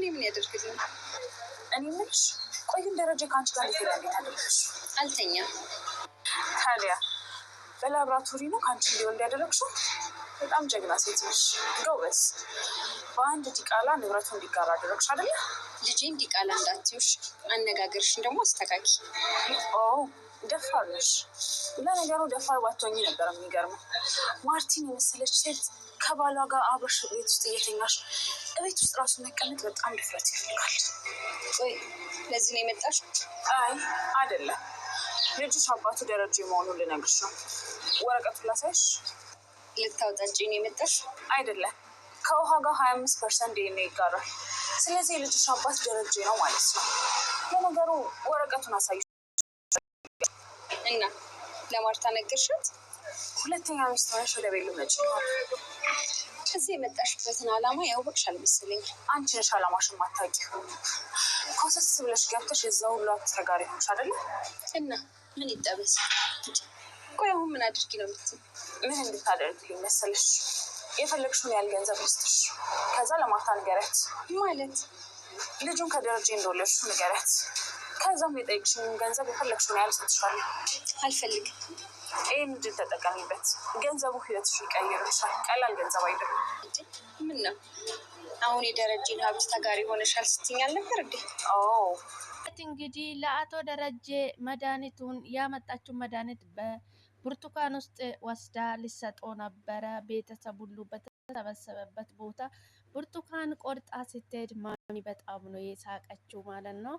እኔ ምን ያደርግልኝ? እኔ ምንሽ ቆይ ግን ደረጀ ካንቺ ጋር እንዴት አደረግሽ? አልተኛም። ታዲያ በላብራቶሪ ነው ካንቺ እንዲወልድ ያደረግሽው? በጣም ጀግና ሴት ነሽ። ጎበዝ። በአንድ ዲቃላ ንብረቱ እንዲጋራ አደረግሽ አይደለ? ልጄን ዲቃላ እንዳትዩሽ፣ አነጋገርሽን ደግሞ አስተካኪ። ደፋር ነሽ። ለነገሩ ደፋር ባትሆኚ ነበር የሚገርመው። ማርቲን የመሰለች ሴት ከባሏ ጋር አብረሽ ቤት ውስጥ እየተኛሽ ቤት ውስጥ ራሱ መቀመጥ በጣም ድፍረት ይፈልጋል። ወይ ለዚህ ነው የመጣሽ? አይ አይደለም፣ ልጅሽ አባቱ ደረጀ መሆኑን ልነግርሽ ነው። ወረቀቱን ላሳይሽ። ልታውጣጪ ነው የመጣሽ? አይደለም፣ ከውሃ ጋር 25% ዲኤንኤ ይጋራል። ስለዚህ የልጅሽ አባት ደረጀ ነው ማለት ነው። ለነገሩ ወረቀቱን አሳይሽ እና ለማርታ ነገርሻት? ሁለተኛ ሚስት ሆነሽ ወደ ቤት ልመጪ ነው። እዚህ የመጣሽበትን ዓላማ ያወቅሽ አልመሰለኝ። አንቺ ነሽ ዓላማሽን ማታውቂው። ኮሰስ ብለሽ ገብተሽ የዛ ሁሉ ተጋሪ ሆንሽ አይደለ? እና ምን ይጠበስ? ቆይ አሁን ምን አድርጊ ነው የምትይው? ምን እንድታደርግልኝ መሰለሽ? የፈለግሽውን ያህል ገንዘብ ልስጥሽ። ከዛ ለማርታ ንገሪያት። ማለት ልጁን ከደረጀ እንደወለድሽው ንገሪያት። ከዛም የጠየቅሽኝን ገንዘብ የፈለግሽውን ያህል ሰጥሻለሁ። አልፈልግም። ይህን እድል ተጠቀሚበት። ገንዘቡ ህይወትሽን ይቀይርልሻል። ቀላል ገንዘብ አይደለም። ምን ነው አሁን የደረጀን ሀብት ተጋሪ ሆነሻል ስትይኝ አልነበር እንዴ? እንግዲህ ለአቶ ደረጀ መድኃኒቱን ያመጣችው መድኃኒት በብርቱካን ውስጥ ወስዳ ሊሰጠው ነበረ። ቤተሰብ ሁሉ በተሰበሰበበት ቦታ ብርቱካን ቆርጣ ስትሄድ ማሚ በጣም ነው የሳቀችው ማለት ነው።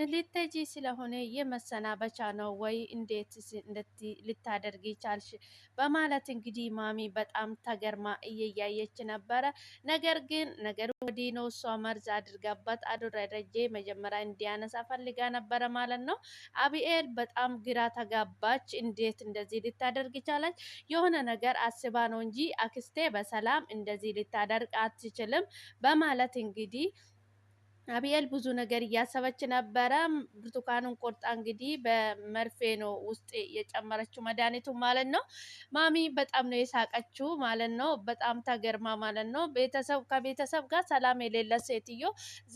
ልትሄጂ ስለሆነ የመሰናበቻ ነው ወይ እንዴት ልታደርጊ ቻልሽ? በማለት እንግዲህ ማሚ በጣም ተገርማ እየያየች ነበረ። ነገር ግን ነገሩ ወዲህ ነው። እሷ መርዝ አድርጋባት አቶ ደረጀ መጀመሪያ እንዲያነሳ ፈልጋ ነበረ ማለት ነው። አቢኤል በጣም ግራ ተጋባች። እንዴት እንደዚህ ልታደርግ ቻለች? የሆነ ነገር አስባ ነው እንጂ አክስቴ በሰላም እንደዚህ ልታደርግ አትችልም በማለት እንግዲህ አቢኤል ብዙ ነገር እያሰበች ነበረ። ብርቱካኑን ቆርጣ እንግዲህ በመርፌ ነው ውስጥ የጨመረችው መድኃኒቱ ማለት ነው። ማሚ በጣም ነው የሳቀችው ማለት ነው። በጣም ተገርማ ማለት ነው። ከቤተሰብ ጋር ሰላም የሌለ ሴትዮ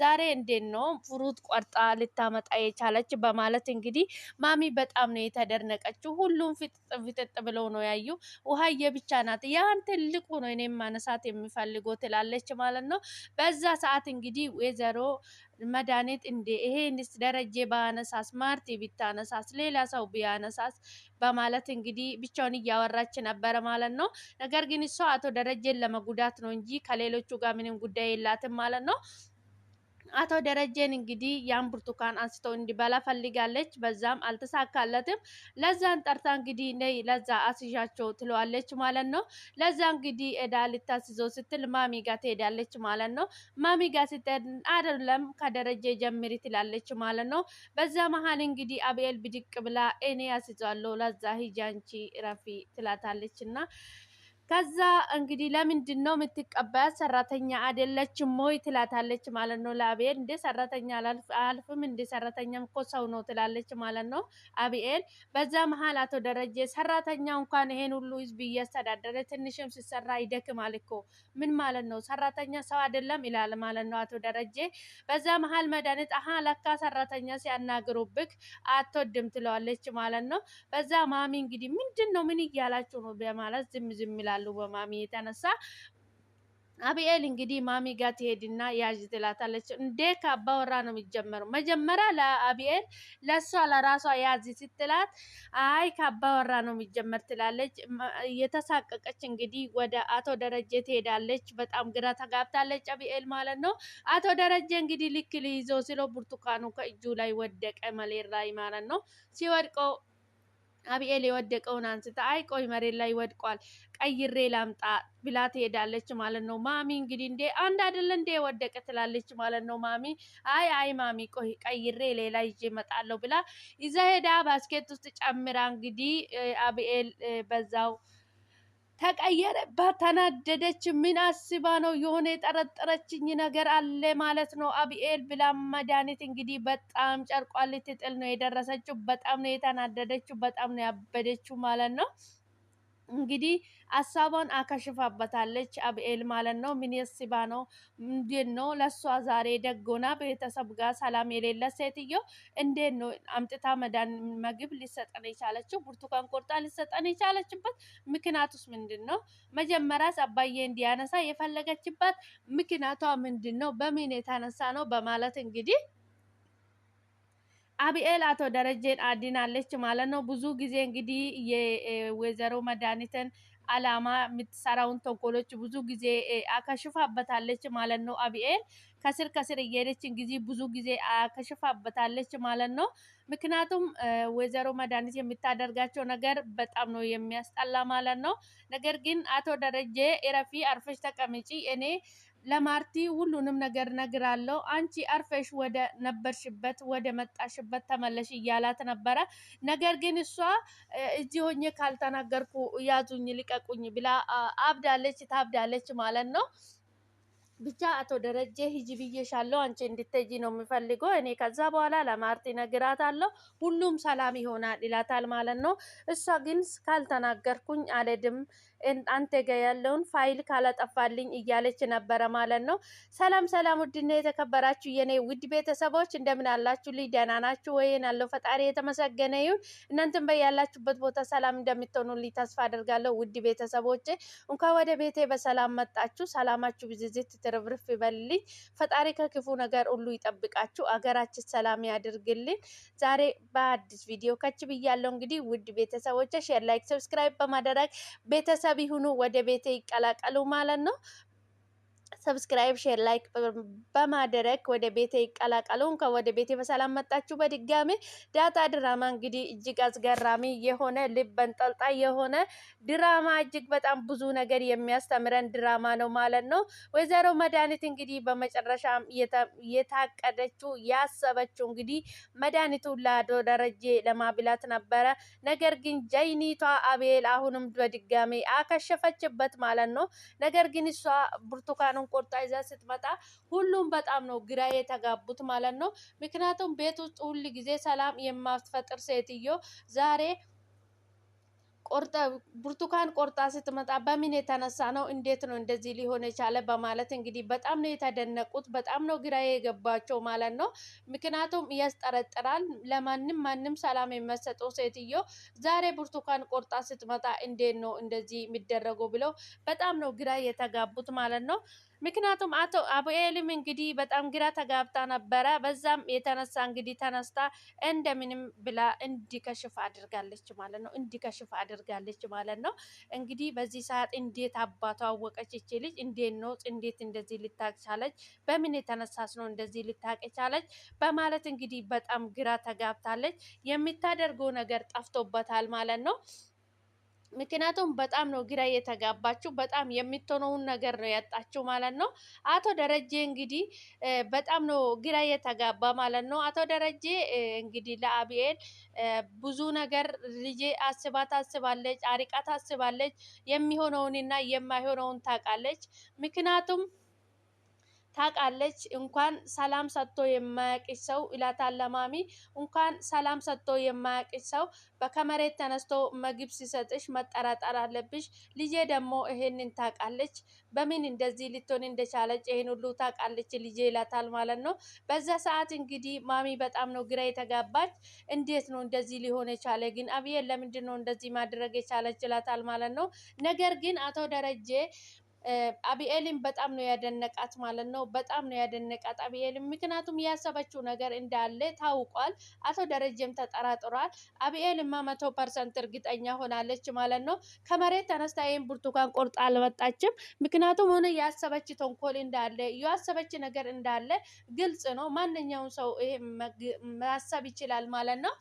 ዛሬ እንዴት ነው ፍሩት ቆርጣ ልታመጣ የቻለች? በማለት እንግዲህ ማሚ በጣም ነው የተደነቀችው። ሁሉም ፍጥጥ ብለው ነው ያዩ። ውሃዬ ብቻ ናት ያን ትልቁ ነው እኔም ማነሳት የሚፈልገው ትላለች ማለት ነው። በዛ ሰዓት እንግዲህ ወይዘሮ መድኃኒት እንዴ ይሄንስ ደረጀ ባነሳስ፣ ማርቲ ቢታነሳስ፣ ሌላ ሰው ቢያነሳስ በማለት እንግዲህ ብቻውን እያወራች ነበረ ማለት ነው። ነገር ግን እሷ አቶ ደረጀን ለመጉዳት ነው እንጂ ከሌሎቹ ጋር ምንም ጉዳይ የላትም ማለት ነው። አቶ ደረጀን እንግዲህ ያን ብርቱካን አንስተው እንዲበላ ፈልጋለች። በዛም አልተሳካለትም። ለዛን ጠርታ እንግዲህ ነይ ለዛ አስዣቸው ትለዋለች ማለት ነው። ለዛ እንግዲህ እዳ ልታስይዘው ስትል ማሚ ጋር ትሄዳለች ማለት ነው። ማሚ ጋር ስትሄድ አይደለም ከደረጀ ጀምሪ ትላለች ማለት ነው። በዛ መሀል እንግዲህ አቤል ብድቅ ብላ እኔ አስይዛለሁ ለዛ ሂጂ አንቺ ረፊ ትላታለች እና ከዛ እንግዲህ ለምንድን ነው የምትቀበያት? ሰራተኛ አይደለችም ወይ ትላታለች ማለት ነው ለአቤል። እንደ ሰራተኛ አልፍም እንደ ሰራተኛም እኮ ሰው ነው ትላለች ማለት ነው አቤል። በዛ መሀል አቶ ደረጀ ሰራተኛ እንኳን ይሄን ሁሉ ህዝብ እያስተዳደረ ትንሽም ሲሰራ ይደክማል እኮ ምን ማለት ነው? ሰራተኛ ሰው አይደለም ይላል ማለት ነው አቶ ደረጀ። በዛ መሀል መድኃኒት ለካ ሰራተኛ ሲያናግሩብክ አትወድም ትለዋለች ማለት ነው። በዛ ማሚ እንግዲህ ምንድን ነው ምን እያላችሁ ነው በማለት ዝም ይላል በማሚ የተነሳ። አቢኤል እንግዲህ ማሚ ጋር ትሄድና ያዥ ትላታለች። እንዴ ከአባወራ ነው የሚጀመረው? መጀመሪያ ለአቢኤል ለሷ ለራሷ ያዝ ስትላት አይ ከአባወራ ነው የሚጀመር ትላለች። የተሳቀቀች እንግዲህ ወደ አቶ ደረጀ ትሄዳለች። በጣም ግራ ተጋብታለች አቢኤል ማለት ነው። አቶ ደረጀ እንግዲህ ልክ ሊይዘው ሲለው ብርቱካኑ ከእጁ ላይ ወደቀ መሬት ላይ ማለት ነው። ሲወድቀው አቢኤል የወደቀውን አንስታ አይ ቆይ መሬት ላይ ወድቋል ቀይሬ ላምጣ ብላ ትሄዳለች ማለት ነው። ማሚ እንግዲህ እንዴ አንድ አይደለ እንዴ ወደቀ ትላለች ማለት ነው። ማሚ አይ ማሚ ቆይ ቀይሬ ሌላ ይዤ እመጣለሁ ብላ ይዛ ሄዳ ባስኬት ውስጥ ጨምራ እንግዲህ አቢኤል በዛው ተቀየረባት፣ ተናደደች። ምን አስባ ነው? የሆነ የጠረጠረችኝ ነገር አለ ማለት ነው አቢኤል ብላ መድኃኒት እንግዲህ በጣም ጨርቋን ልትጥል ነው የደረሰችው። በጣም ነው የተናደደችው፣ በጣም ነው ያበደችው ማለት ነው። እንግዲህ ሀሳቧን አከሽፋበታለች አብኤል ማለት ነው። ምን ያስባ ነው? እንዴት ነው ለሷ ዛሬ ደጎና ቤተሰብ ጋር ሰላም የሌለ ሴትዮ እንዴት ነው አምጥታ መዳን ምግብ ሊሰጠን የቻለችው? ብርቱካን ቆርጣ ሊሰጠን የቻለችበት ምክንያቱስ ምንድን ነው? መጀመሪያስ አባዬ እንዲያነሳ የፈለገችበት ምክንያቷ ምንድን ነው? በምን የተነሳ ነው? በማለት እንግዲህ አብኤል አቶ ደረጀን አድናለች ማለት ነው። ብዙ ጊዜ እንግዲህ የወይዘሮ መድኃኒትን አላማ የምትሰራውን ተንኮሎች ብዙ ጊዜ አከሽፋበታለች ማለት ነው። አብኤል ከስር ከስር እየሄደች እንግዲህ ብዙ ጊዜ አከሽፋበታለች ማለት ነው። ምክንያቱም ወይዘሮ መድኃኒት የምታደርጋቸው ነገር በጣም ነው የሚያስጠላ ማለት ነው። ነገር ግን አቶ ደረጀ እረፊ፣ አርፈሽ ተቀመጪ፣ እኔ ለማርቲ ሁሉንም ነገር ነግራለሁ፣ አንቺ አርፈሽ ወደ ነበርሽበት ወደ መጣሽበት ተመለሽ እያላት ነበረ። ነገር ግን እሷ እዚህ ሆኜ ካልተናገርኩ ያዙኝ ልቀቁኝ ብላ አብዳለች፣ ታብዳለች ማለት ነው። ብቻ አቶ ደረጀ ሂጂ ብዬሻለሁ፣ አንቺ እንድትሄጂ ነው የምፈልገው፣ እኔ ከዛ በኋላ ለማርቲ ነግራታለሁ፣ ሁሉም ሰላም ይሆናል ይላታል ማለት ነው። እሷ ግን ካልተናገርኩኝ አልሄድም፣ አንተ ጋ ያለውን ፋይል ካላጠፋልኝ እያለች ነበረ ማለት ነው። ሰላም ሰላም፣ ውድና የተከበራችሁ የኔ ውድ ቤተሰቦች እንደምን አላችሁ? ልጅ ደህና ናችሁ ወይ? ያለው ፈጣሪ የተመሰገነ ይሁን። እናንተም በያላችሁበት ቦታ ሰላም እንደምትሆኑልኝ ተስፋ አደርጋለሁ። ውድ ቤተሰቦች እንኳን ወደ ቤቴ በሰላም መጣችሁ። ሰላማችሁ ብዝዝት ትርፍርፍ ይበልልኝ። ፈጣሪ ከክፉ ነገር ሁሉ ይጠብቃችሁ፣ አገራችን ሰላም ያድርግልን። ዛሬ በአዲስ ቪዲዮ ከች ብያለሁ። እንግዲህ ውድ ቤተሰቦች ሼር፣ ላይክ፣ ሰብስክራይብ በማድረግ ቤተሰብ ይሁኑ፣ ወደ ቤቴ ይቀላቀሉ ማለት ነው። ሰብስክራይብ ሼር ላይክ በማድረግ ወደ ቤቴ ይቀላቀሉ። ከወደ ቤቴ በሰላም መጣችሁ። በድጋሚ ዳጣ ድራማ እንግዲህ እጅግ አስገራሚ የሆነ ልብ አንጠልጣይ የሆነ ድራማ፣ እጅግ በጣም ብዙ ነገር የሚያስተምረን ድራማ ነው ማለት ነው። ወይዘሮ መድኃኒት እንግዲህ በመጨረሻም የታቀደችው ያሰበችው እንግዲህ መድኃኒቱን ለአቶ ደረጀ ለማብላት ነበረ። ነገር ግን ጀይኒቷ አቤል አሁንም በድጋሚ አከሸፈችበት ማለት ነው። ነገር ግን እሷ ብርቱካኑን ቆርጣ ይዛ ስትመጣ ሁሉም በጣም ነው ግራ የተጋቡት ማለት ነው። ምክንያቱም ቤት ውስጥ ሁል ጊዜ ሰላም የማትፈጥር ሴትዮ ዛሬ ብርቱካን ቆርጣ ስትመጣ በምን የተነሳ ነው? እንዴት ነው እንደዚህ ሊሆን የቻለ? በማለት እንግዲህ በጣም ነው የተደነቁት። በጣም ነው ግራ የገባቸው ማለት ነው። ምክንያቱም ያስጠረጥራል። ለማንም ማንም ሰላም የማትሰጠው ሴትዮ ዛሬ ብርቱካን ቆርጣ ስትመጣ እንዴት ነው እንደዚህ የሚደረገው ብለው በጣም ነው ግራ የተጋቡት ማለት ነው። ምክንያቱም አቶ አቡኤልም እንግዲህ በጣም ግራ ተጋብታ ነበረ። በዛም የተነሳ እንግዲህ ተነስታ እንደምንም ብላ እንዲከሽፍ አድርጋለች ማለት ነው። እንዲከሽፍ አድርጋለች ማለት ነው። እንግዲህ በዚህ ሰዓት እንዴት አባቷ አወቀች ይቺ ልጅ? እንዴት ነው እንዴት እንደዚህ ልታቅ ቻለች? በምን የተነሳስ ነው እንደዚህ ልታቅ ቻለች? በማለት እንግዲህ በጣም ግራ ተጋብታለች። የሚታደርገው ነገር ጠፍቶበታል ማለት ነው። ምክንያቱም በጣም ነው ግራ የተጋባችው። በጣም የምትሆነውን ነገር ነው ያጣችው ማለት ነው። አቶ ደረጀ እንግዲህ በጣም ነው ግራ የተጋባ ማለት ነው። አቶ ደረጀ እንግዲህ ለአብኤል ብዙ ነገር ልጄ አስባ ታስባለች፣ አሪቃ ታስባለች፣ የሚሆነውንና የማይሆነውን ታውቃለች። ምክንያቱም ታውቃለች እንኳን ሰላም ሰጥቶ የማያውቅሽ ሰው ይላታል ለማሚ። እንኳን ሰላም ሰጥቶ የማያውቅሽ ሰው ከመሬት ተነስቶ ምግብ ሲሰጥሽ መጠራጠር አለብሽ። ልጄ ደግሞ ይሄንን ታውቃለች። በምን እንደዚህ ልትሆን እንደቻለች ይሄን ሁሉ ታውቃለች ልጄ ይላታል ማለት ነው። በዛ ሰዓት እንግዲህ ማሚ በጣም ነው ግራ የተጋባች። እንዴት ነው እንደዚህ ሊሆን የቻለ? ግን አብዬን ለምንድን ነው እንደዚህ ማድረግ የቻለች ይላታል ማለት ነው። ነገር ግን አቶ ደረጀ አብኤልን በጣም ነው ያደነቃት ማለት ነው። በጣም ነው ያደነቃት አብኤልን። ምክንያቱም ያሰበችው ነገር እንዳለ ታውቋል። አቶ ደረጀም ተጠራጥሯል። አብኤልማ 100% እርግጠኛ ሆናለች ማለት ነው። ከመሬት ተነስታ ይህን ብርቱካን ቆርጣ አልመጣችም። ምክንያቱም ሆነ ያሰበች ተንኮል እንዳለ ያሰበች ነገር እንዳለ ግልጽ ነው። ማንኛውም ሰው ይሄ ማሰብ ይችላል ማለት ነው።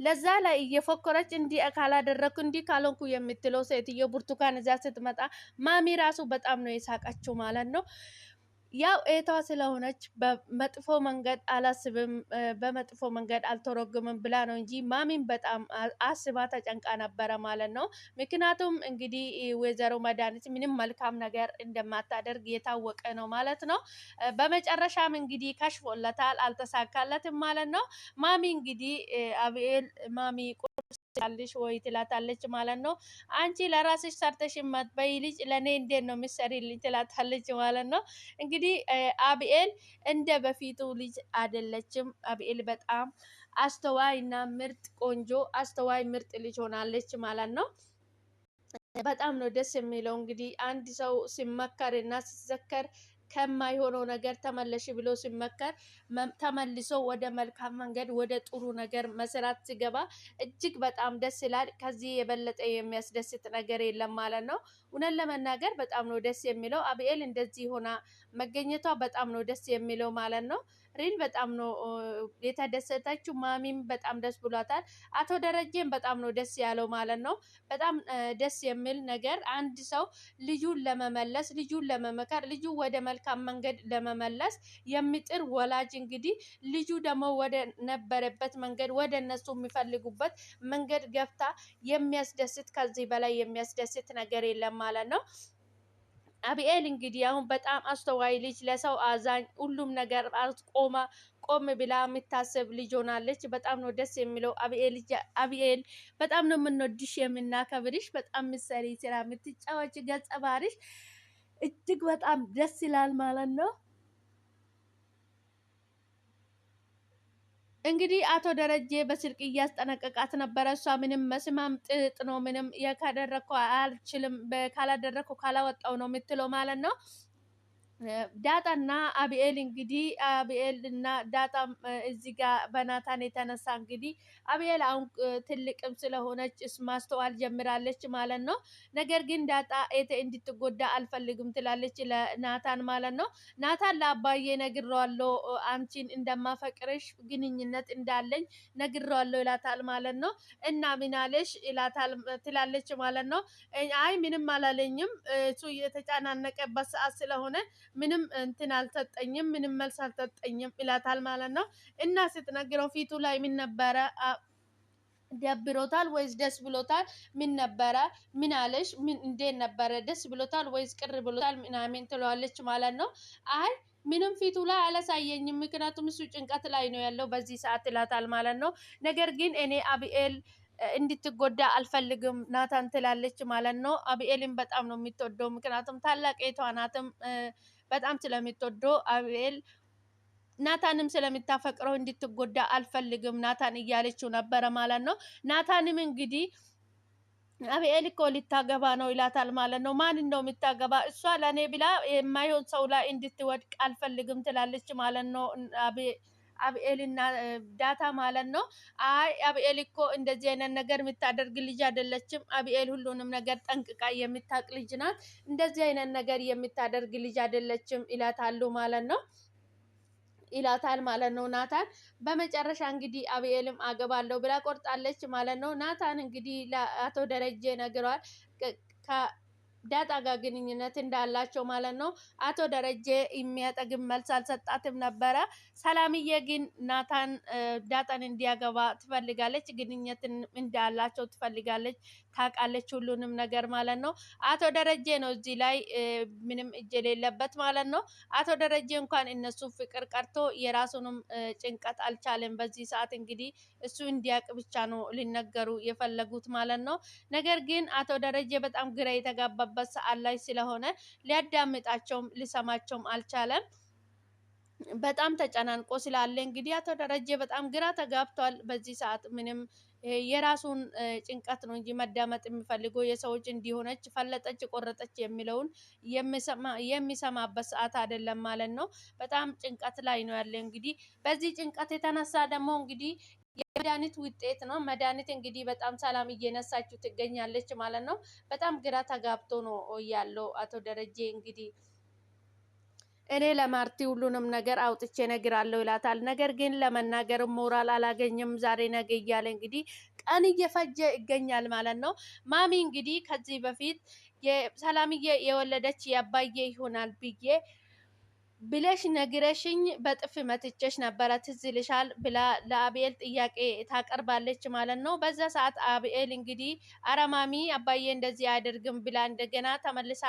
ለዛ ላይ እየፎከረች እንዲህ ካላደረኩ እንዲህ ካልሆንኩ የምትለው ሴትዮ ብርቱካን እዛ ስትመጣ ማሚ ራሱ በጣም ነው የሳቀችው ማለት ነው። ያው ኤቷ ስለሆነች በመጥፎ መንገድ አላስብም፣ በመጥፎ መንገድ አልተረጉምም ብላ ነው እንጂ ማሚን በጣም አስባ ተጨንቃ ነበረ ማለት ነው። ምክንያቱም እንግዲህ ወይዘሮ መድኃኒት ምንም መልካም ነገር እንደማታደርግ የታወቀ ነው ማለት ነው። በመጨረሻም እንግዲህ ከሽፎለታል፣ አልተሳካለትም ማለት ነው። ማሚ እንግዲህ አብኤል ማሚ ያልሽ ወይ ትላታለች ማለት ነው። አንቺ ለራስሽ ሰርተሽ ማትበይ ልጅ ለእኔ እንዴት ነው የምትሰሪልኝ? ትላታለች ማለት ነው። እንግዲህ አብኤል እንደ በፊቱ ልጅ አይደለችም። አብኤል በጣም አስተዋይ እና ምርጥ ቆንጆ አስተዋይ ምርጥ ልጅ ሆናለች ማለት ነው። በጣም ነው ደስ የሚለው። እንግዲህ አንድ ሰው ሲመከር እና ሲዘከር ከማይሆነው ነገር ተመለሽ ብሎ ሲመከር ተመልሶ ወደ መልካም መንገድ ወደ ጥሩ ነገር መስራት ሲገባ እጅግ በጣም ደስ ይላል። ከዚህ የበለጠ የሚያስደስት ነገር የለም ማለት ነው። እውነት ለመናገር በጣም ነው ደስ የሚለው። አብኤል እንደዚህ ሆና መገኘቷ በጣም ነው ደስ የሚለው ማለት ነው። ሪል በጣም ነው የተደሰተችው። ማሚም በጣም ደስ ብሏታል። አቶ ደረጀም በጣም ነው ደስ ያለው ማለት ነው። በጣም ደስ የሚል ነገር አንድ ሰው ልጁን ለመመለስ ልጁን ለመመከር ልጁ ወደ መልካም መንገድ ለመመለስ የሚጥር ወላጅ እንግዲህ ልጁ ደግሞ ወደ ነበረበት መንገድ ወደ እነሱ የሚፈልጉበት መንገድ ገፍታ የሚያስደስት ከዚህ በላይ የሚያስደስት ነገር የለም ማለት ነው። አብኤል እንግዲህ አሁን በጣም አስተዋይ ልጅ፣ ለሰው አዛኝ፣ ሁሉም ነገር ቆም ብላ የምታስብ ልጅ ሆናለች። በጣም ነው ደስ የሚለው። አብኤል በጣም ነው የምንወድሽ የምናከብርሽ። በጣም ምሳሌ ስራ የምትጫወች ገጸ ባህሪሽ እጅግ በጣም ደስ ይላል ማለት ነው። እንግዲህ አቶ ደረጀ በስልክ እያስጠነቀቃት ነበረ። እሷ ምንም መስማም ጥጥ ነው፣ ምንም ካደረግኩ አልችልም፣ ካላደረግኩ ካላወጣው ነው የምትለው ማለት ነው። ዳጣና አብኤል እንግዲህ አብኤል እና ዳጣ እዚህ ጋር በናታን የተነሳ እንግዲህ አብኤል አሁን ትልቅም ስለሆነች ማስተዋል ጀምራለች ማለት ነው። ነገር ግን ዳጣ እንድትጎዳ አልፈልግም ትላለች ለናታን ማለት ነው። ናታን ለአባዬ ነግሬዋለሁ፣ አንቺን እንደማፈቅርሽ ግንኙነት እንዳለኝ ነግሬዋለሁ ይላታል ማለት ነው። እና ምን አለሽ ትላለች ማለት ነው። አይ ምንም አላለኝም፣ እሱ የተጨናነቀበት ሰዓት ስለሆነ ምንም እንትን አልሰጠኝም፣ ምንም መልስ አልሰጠኝም ይላታል ማለት ነው። እና ስትነግረው ፊቱ ላይ ምን ነበረ? ደብሮታል ወይስ ደስ ብሎታል? ምን ነበረ? ምን አለሽ? ምን እንዴት ነበረ? ደስ ብሎታል ወይስ ቅር ብሎታል? ምናምን ትለዋለች ማለት ነው። አይ ምንም ፊቱ ላይ አላሳየኝም፣ ምክንያቱም እሱ ጭንቀት ላይ ነው ያለው በዚህ ሰዓት ይላታል ማለት ነው። ነገር ግን እኔ አብኤል እንድትጎዳ አልፈልግም ናታን ትላለች ማለት ነው። አብኤልን በጣም ነው የምትወደው፣ ምክንያቱም ታላቅ ናትም በጣም ስለምትወደው አብኤል ናታንም ስለምታፈቅረው እንድትጎዳ አልፈልግም ናታን እያለችው ነበረ ማለት ነው። ናታንም እንግዲህ አብኤል እኮ ልታገባ ነው ይላታል ማለት ነው። ማንን ነው የምታገባ? እሷ ለእኔ ብላ የማይሆን ሰው ላይ እንድትወድቅ አልፈልግም ትላለች ማለት ነው አብኤልና ዳታ ማለት ነው። አይ አብኤል እኮ እንደዚህ አይነት ነገር የምታደርግ ልጅ አይደለችም። አብኤል ሁሉንም ነገር ጠንቅቃ የምታውቅ ልጅ ናት። እንደዚህ አይነት ነገር የምታደርግ ልጅ አይደለችም ይላታል ማለት ነው ናታን። በመጨረሻ እንግዲህ አብኤልም አገባለሁ ብላ ቆርጣለች ማለት ነው። ናታን እንግዲህ ለአቶ ደረጀ ነግሯል ዳጣ ጋር ግንኙነት እንዳላቸው ማለት ነው። አቶ ደረጀ የሚያጠግብ መልስ አልሰጣትም ነበረ። ሰላምዬ ግን ናታን ዳጣን እንዲያገባ ትፈልጋለች፣ ግንኙነትን እንዳላቸው ትፈልጋለች፣ ታውቃለች ሁሉንም ነገር ማለት ነው። አቶ ደረጀ ነው እዚህ ላይ ምንም እጅ የሌለበት ማለት ነው። አቶ ደረጀ እንኳን እነሱ ፍቅር ቀርቶ የራሱንም ጭንቀት አልቻለም። በዚህ ሰዓት እንግዲህ እሱ እንዲያውቅ ብቻ ነው ሊነገሩ የፈለጉት ማለት ነው። ነገር ግን አቶ ደረጀ በጣም ግራ የተጋባበት ሰዓት ላይ ስለሆነ ሊያዳምጣቸውም ሊሰማቸውም አልቻለም። በጣም ተጨናንቆ ስላለ እንግዲህ አቶ ደረጀ በጣም ግራ ተጋብቷል። በዚህ ሰዓት ምንም የራሱን ጭንቀት ነው እንጂ መዳመጥ የሚፈልገው የሰዎች እንዲሆነች ፈለጠች ቆረጠች የሚለውን የሚሰማበት ሰዓት አይደለም ማለት ነው። በጣም ጭንቀት ላይ ነው ያለ። እንግዲህ በዚህ ጭንቀት የተነሳ ደግሞ እንግዲህ የመድኃኒት ውጤት ነው። መድኃኒት እንግዲህ በጣም ሰላም እየነሳችው ትገኛለች ማለት ነው። በጣም ግራ ተጋብቶ ነው ያለው አቶ ደረጀ እንግዲህ እኔ ለማርቲ ሁሉንም ነገር አውጥቼ ነግራለሁ ይላታል። ነገር ግን ለመናገር ሞራል አላገኝም ዛሬ ነገ እያለ እንግዲህ ቀን እየፈጀ ይገኛል ማለት ነው። ማሚ እንግዲህ ከዚህ በፊት ሰላምዬ የወለደች የአባዬ ይሆናል ብለሽ ነግረሽኝ በጥፍ መትቸሽ ነበረ ትዝ ይልሻል ብላ ለአብኤል ጥያቄ ታቀርባለች ማለት ነው። በዛ ሰዓት አብኤል እንግዲህ አረ ማሚ አባዬ እንደዚህ አያደርግም ብላ እንደገና ተመልሳ